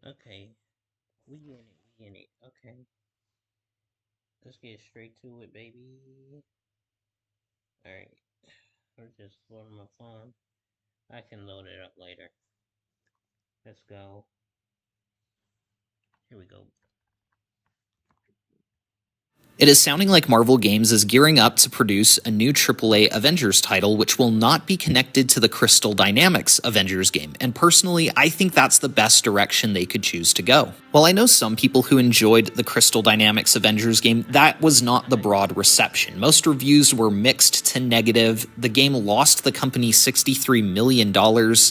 Okay, we in it. Okay, let's get straight to it, baby. All right, I'm just loading my phone. I can load it up later. Let's go. Here we go. It is sounding like Marvel Games is gearing up to produce a new AAA Avengers title, which will not be connected to the Crystal Dynamics Avengers game, and personally, I think that's the best direction they could choose to go. While I know some people who enjoyed the Crystal Dynamics Avengers game, that was not the broad reception. Most reviews were mixed to negative, the game lost the company $63 million,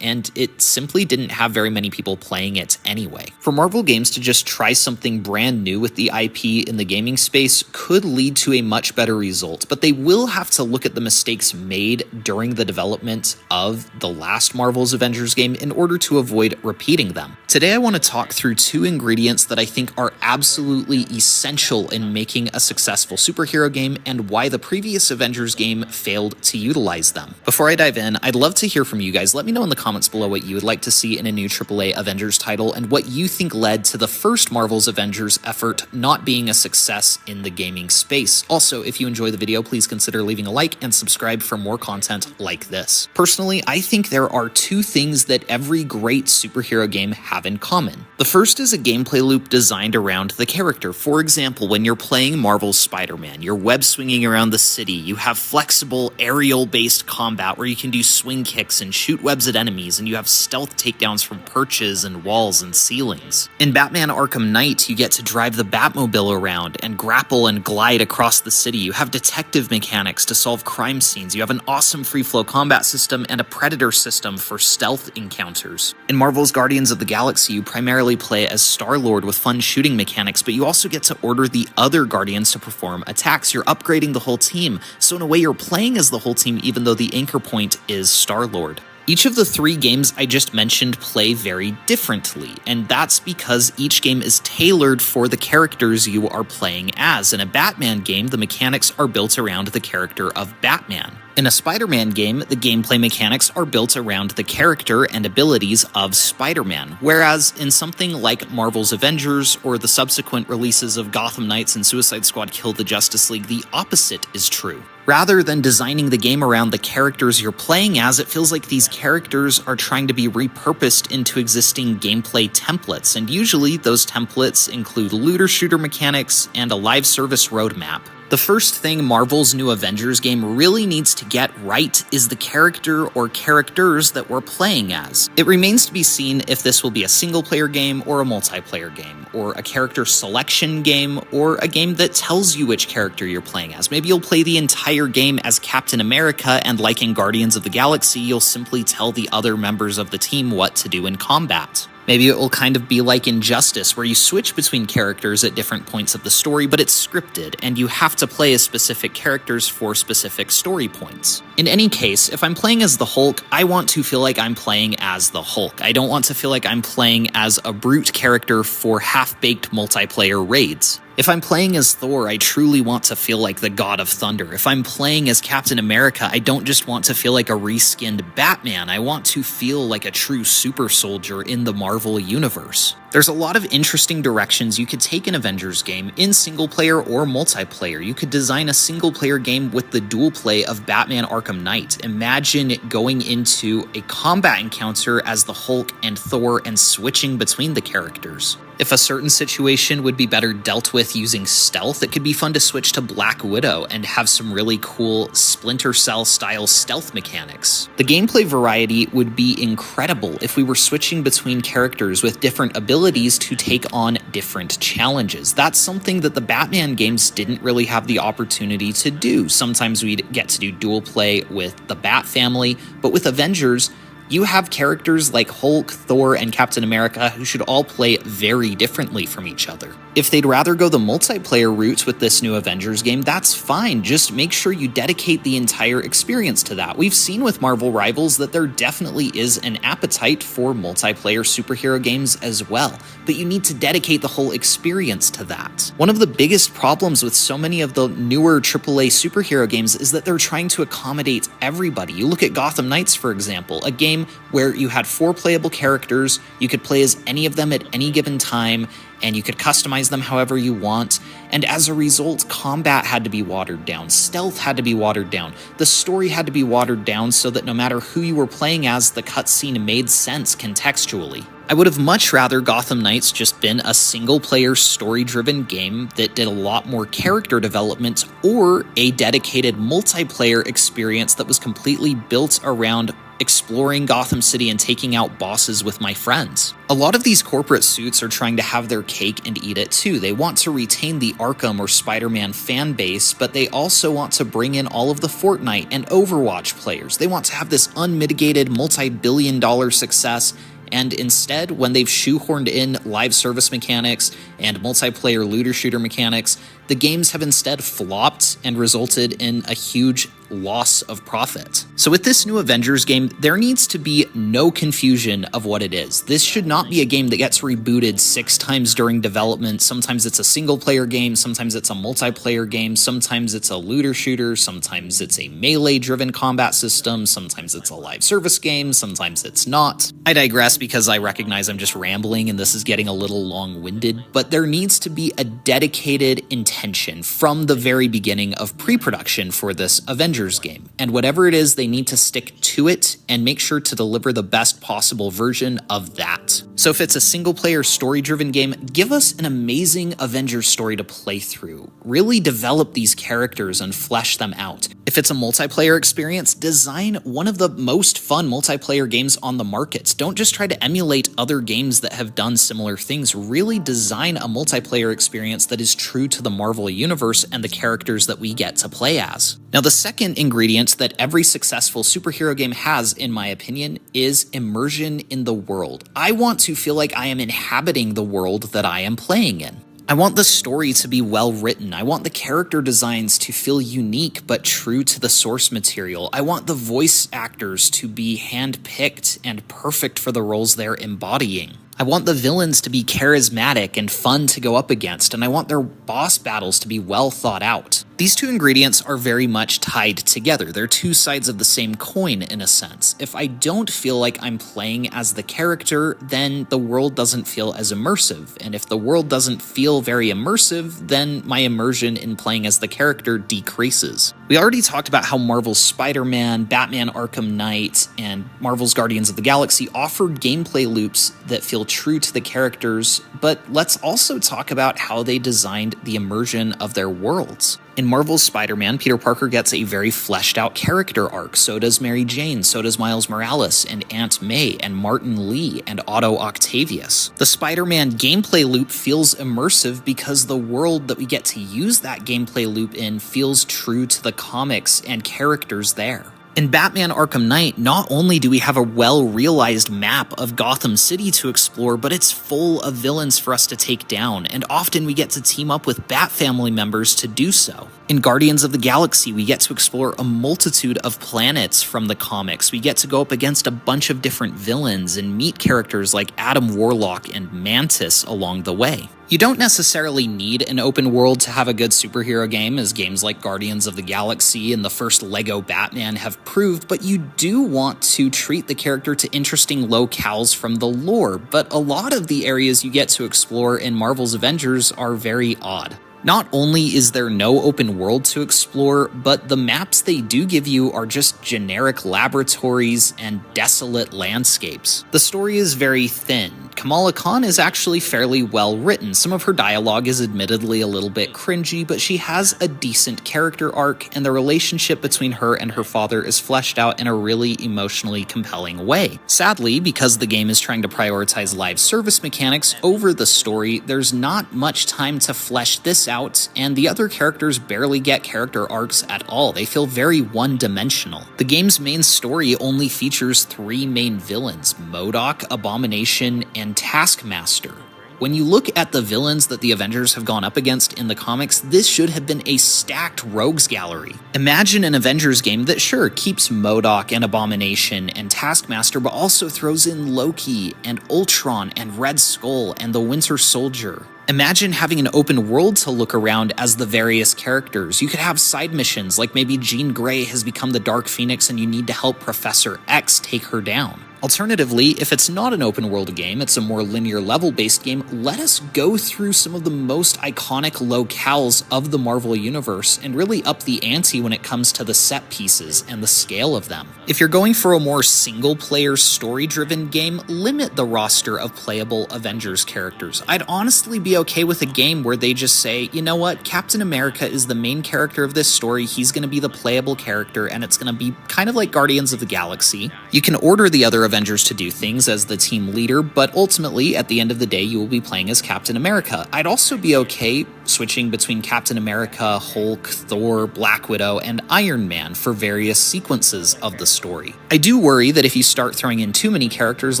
and it simply didn't have very many people playing it anyway. For Marvel Games to just try something brand new with the IP in the gaming space could lead to a much better result, but they will have to look at the mistakes made during the development of the last Marvel's Avengers game in order to avoid repeating them. Today I want to talk through two ingredients that I think are absolutely essential in making a successful superhero game and why the previous Avengers game failed to utilize them. Before I dive in, I'd love to hear from you guys. Let me know in the comments below what you would like to see in a new AAA Avengers title and what you think led to the first Marvel's Avengers effort not being a success in the gaming space. Also, if you enjoy the video, please consider leaving a like and subscribe for more content like this. Personally, I think there are two things that every great superhero game have in common. The first is a gameplay loop designed around the character. For example, when you're playing Marvel's Spider-Man, you're web swinging around the city, you have flexible aerial-based combat where you can do swing kicks and shoot webs at enemies, and you have stealth takedowns from perches and walls and ceilings. In Batman Arkham Knight, you get to drive the Batmobile around and grapple and glide across the city. You have detective mechanics to solve crime scenes. You have an awesome free-flow combat system and a predator system for stealth encounters. In Marvel's Guardians of the Galaxy, you primarily play as Star-Lord with fun shooting mechanics, but you also get to order the other Guardians to perform attacks. You're upgrading the whole team, so in a way you're playing as the whole team even though the anchor point is Star-Lord. Each of the three games I just mentioned play very differently, and that's because each game is tailored for the characters you are playing as. In a Batman game, the mechanics are built around the character of Batman. In a Spider-Man game, the gameplay mechanics are built around the character and abilities of Spider-Man, whereas in something like Marvel's Avengers or the subsequent releases of Gotham Knights and Suicide Squad Kill the Justice League, the opposite is true. Rather than designing the game around the characters you're playing as, it feels like these characters are trying to be repurposed into existing gameplay templates, and usually those templates include looter-shooter mechanics and a live service roadmap. The first thing Marvel's new Avengers game really needs to get right is the character or characters that we're playing as. It remains to be seen if this will be a single-player game or a multiplayer game, or a character selection game, or a game that tells you which character you're playing as. Maybe you'll play the entire game as Captain America, and like in Guardians of the Galaxy, you'll simply tell the other members of the team what to do in combat. Maybe it will kind of be like Injustice, where you switch between characters at different points of the story, but it's scripted, and you have to play as specific characters for specific story points. In any case, if I'm playing as the Hulk, I want to feel like I'm playing as the Hulk. I don't want to feel like I'm playing as a brute character for half-baked multiplayer raids. If I'm playing as Thor, I truly want to feel like the God of Thunder. If I'm playing as Captain America, I don't just want to feel like a reskinned Batman. I want to feel like a true super soldier in the Marvel universe. There's a lot of interesting directions you could take an Avengers game in single player or multiplayer. You could design a single player game with the dual play of Batman Arkham Knight. Imagine going into a combat encounter as the Hulk and Thor and switching between the characters. If a certain situation would be better dealt with using stealth, it could be fun to switch to Black Widow and have some really cool Splinter Cell style stealth mechanics. The gameplay variety would be incredible if we were switching between characters with different abilities to take on different challenges. That's something that the Batman games didn't really have the opportunity to do. Sometimes we'd get to do dual play with the Bat family, but with Avengers, you have characters like Hulk, Thor, and Captain America who should all play very differently from each other. If they'd rather go the multiplayer route with this new Avengers game, that's fine. Just make sure you dedicate the entire experience to that. We've seen with Marvel Rivals that there definitely is an appetite for multiplayer superhero games as well, but you need to dedicate the whole experience to that. One of the biggest problems with so many of the newer AAA superhero games is that they're trying to accommodate everybody. You look at Gotham Knights, for example, a game game where you had 4 playable characters, you could play as any of them at any given time, and you could customize them however you want, and as a result, combat had to be watered down, stealth had to be watered down, the story had to be watered down so that no matter who you were playing as, the cutscene made sense contextually. I would have much rather Gotham Knights just been a single-player, story-driven game that did a lot more character development, or a dedicated multiplayer experience that was completely built around exploring Gotham City and taking out bosses with my friends. A lot of these corporate suits are trying to have their cake and eat it too. They want to retain the Arkham or Spider-Man fan base, but they also want to bring in all of the Fortnite and Overwatch players. They want to have this unmitigated multi-billion-dollar success, and instead, when they've shoehorned in live service mechanics and multiplayer looter shooter mechanics, the games have instead flopped and resulted in a huge loss of profit. So with this new Avengers game, there needs to be no confusion of what it is. This should not be a game that gets rebooted 6 times during development. Sometimes it's a single-player game, sometimes it's a multiplayer game, sometimes it's a looter shooter, sometimes it's a melee-driven combat system, sometimes it's a live service game, sometimes it's not. I digress because I recognize I'm just rambling and this is getting a little long-winded, but there needs to be a dedicated intention from the very beginning of pre-production for this Avengers game, and whatever it is, they need to stick to it and make sure to deliver the best possible version of that. So if it's a single-player story-driven game, give us an amazing Avengers story to play through. Really develop these characters and flesh them out. If it's a multiplayer experience, design one of the most fun multiplayer games on the market. Don't just try to emulate other games that have done similar things. Really design a multiplayer experience that is true to the Marvel universe and the characters that we get to play as. Now, the second ingredient that every successful superhero game has, in my opinion, is immersion in the world. I want to feel like I am inhabiting the world that I am playing in. I want the story to be well written. I want the character designs to feel unique but true to the source material. I want the voice actors to be handpicked and perfect for the roles they're embodying. I want the villains to be charismatic and fun to go up against, and I want their boss battles to be well thought out. These two ingredients are very much tied together. They're two sides of the same coin in a sense. If I don't feel like I'm playing as the character, then the world doesn't feel as immersive. And if the world doesn't feel very immersive, then my immersion in playing as the character decreases. We already talked about how Marvel's Spider-Man, Batman Arkham Knight, and Marvel's Guardians of the Galaxy offer gameplay loops that feel true to the characters, but let's also talk about how they designed the immersion of their worlds. In Marvel's Spider-Man, Peter Parker gets a very fleshed out character arc, so does Mary Jane, so does Miles Morales, and Aunt May, and Martin Lee, and Otto Octavius. The Spider-Man gameplay loop feels immersive because the world that we get to use that gameplay loop in feels true to the comics and characters there. In Batman Arkham Knight, not only do we have a well-realized map of Gotham City to explore, but it's full of villains for us to take down, and often we get to team up with Bat family members to do so. In Guardians of the Galaxy, we get to explore a multitude of planets from the comics. We get to go up against a bunch of different villains and meet characters like Adam Warlock and Mantis along the way. You don't necessarily need an open world to have a good superhero game, as games like Guardians of the Galaxy and the first Lego Batman have proved, but you do want to treat the character to interesting locales from the lore, but a lot of the areas you get to explore in Marvel's Avengers are very odd. Not only is there no open world to explore, but the maps they do give you are just generic laboratories and desolate landscapes. The story is very thin. Kamala Khan is actually fairly well written. Some of her dialogue is admittedly a little bit cringy, but she has a decent character arc, and the relationship between her and her father is fleshed out in a really emotionally compelling way. Sadly, because the game is trying to prioritize live service mechanics over the story, there's not much time to flesh this out, and the other characters barely get character arcs at all. They feel very one-dimensional. The game's main story only features 3 main villains: MODOK, Abomination, and Taskmaster. When you look at the villains that the Avengers have gone up against in the comics, this should have been a stacked rogues gallery. Imagine an Avengers game that sure keeps MODOK and Abomination and Taskmaster, but also throws in Loki and Ultron and Red Skull and the Winter Soldier. Imagine having an open world to look around as the various characters. You could have side missions, like maybe Jean Grey has become the Dark Phoenix and you need to help Professor X take her down. Alternatively, if it's not an open world game, it's a more linear level based game, let us go through some of the most iconic locales of the Marvel Universe and really up the ante when it comes to the set pieces and the scale of them. If you're going for a more single player story driven game, limit the roster of playable Avengers characters. I'd honestly be okay with a game where they just say, you know what, Captain America is the main character of this story, he's going to be the playable character, and it's going to be kind of like Guardians of the Galaxy. You can order the other Avengers to do things as the team leader, but ultimately, at the end of the day, you will be playing as Captain America. I'd also be okay switching between Captain America, Hulk, Thor, Black Widow, and Iron Man for various sequences of the story. I do worry that if you start throwing in too many characters,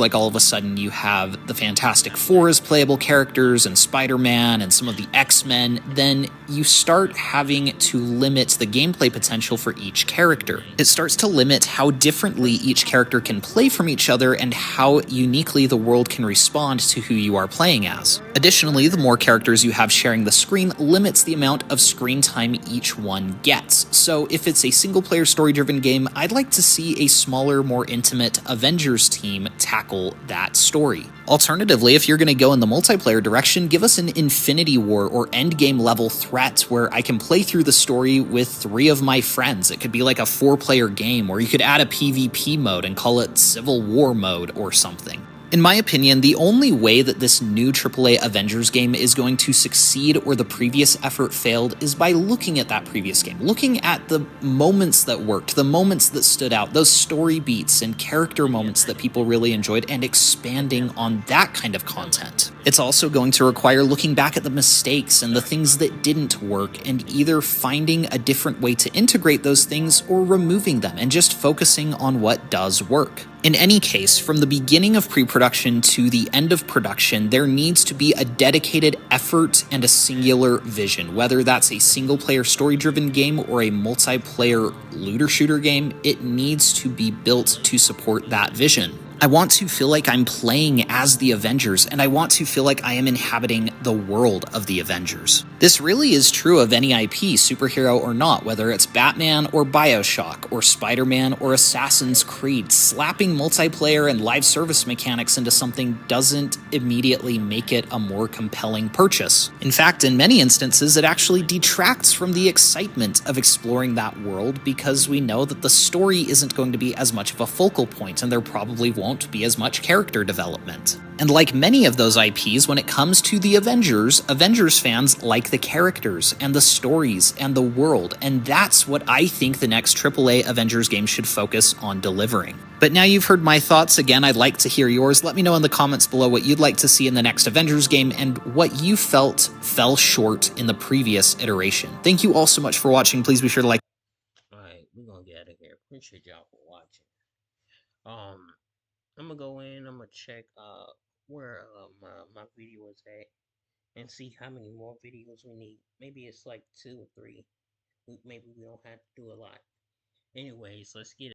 like all of a sudden you have the Fantastic Four as playable characters, and Spider-Man, and some of the X-Men, then you start having to limit the gameplay potential for each character. It starts to limit how differently each character can play from each other and how uniquely the world can respond to who you are playing as. Additionally, the more characters you have sharing the screen limits the amount of screen time each one gets. So if it's a single player story driven game, I'd like to see a smaller, more intimate Avengers team tackle that story. Alternatively, if you're going to go in the multiplayer direction, give us an Infinity War or endgame level threat where I can play through the story with 3 of my friends. It could be like a 4-player game, or you could add a PvP mode and call it Civil War mode or something. In my opinion, the only way that this new AAA Avengers game is going to succeed where the previous effort failed is by looking at that previous game, looking at the moments that worked, the moments that stood out, those story beats and character moments that people really enjoyed, and expanding on that kind of content. It's also going to require looking back at the mistakes and the things that didn't work and either finding a different way to integrate those things or removing them and just focusing on what does work. In any case, from the beginning of pre-production to the end of production, there needs to be a dedicated effort and a singular vision. Whether that's a single-player story-driven game or a multiplayer looter-shooter game, it needs to be built to support that vision. I want to feel like I'm playing as the Avengers, and I want to feel like I am inhabiting the world of the Avengers. This really is true of any IP, superhero or not, whether it's Batman or BioShock, or Spider-Man or Assassin's Creed. Slapping multiplayer and live service mechanics into something doesn't immediately make it a more compelling purchase. In fact, in many instances, it actually detracts from the excitement of exploring that world because we know that the story isn't going to be as much of a focal point, and there probably won't be as much character development. And like many of those IPs, when it comes to the Avengers fans like the characters and the stories and the world, and that's what I think the next AAA Avengers game should focus on delivering. But now you've heard my thoughts. Again, I'd like to hear yours. Let me know in the comments below what you'd like to see in the next Avengers game and what you felt fell short in the previous iteration. Thank you all so much for watching. Please be sure to like. Alright, we're gonna get out of here. Appreciate y'all for watching. I'm gonna go in, I'm gonna check where my video is at and see how many more videos we need. Maybe it's like 2 or 3. Maybe we don't have to do a lot. Anyways, let's get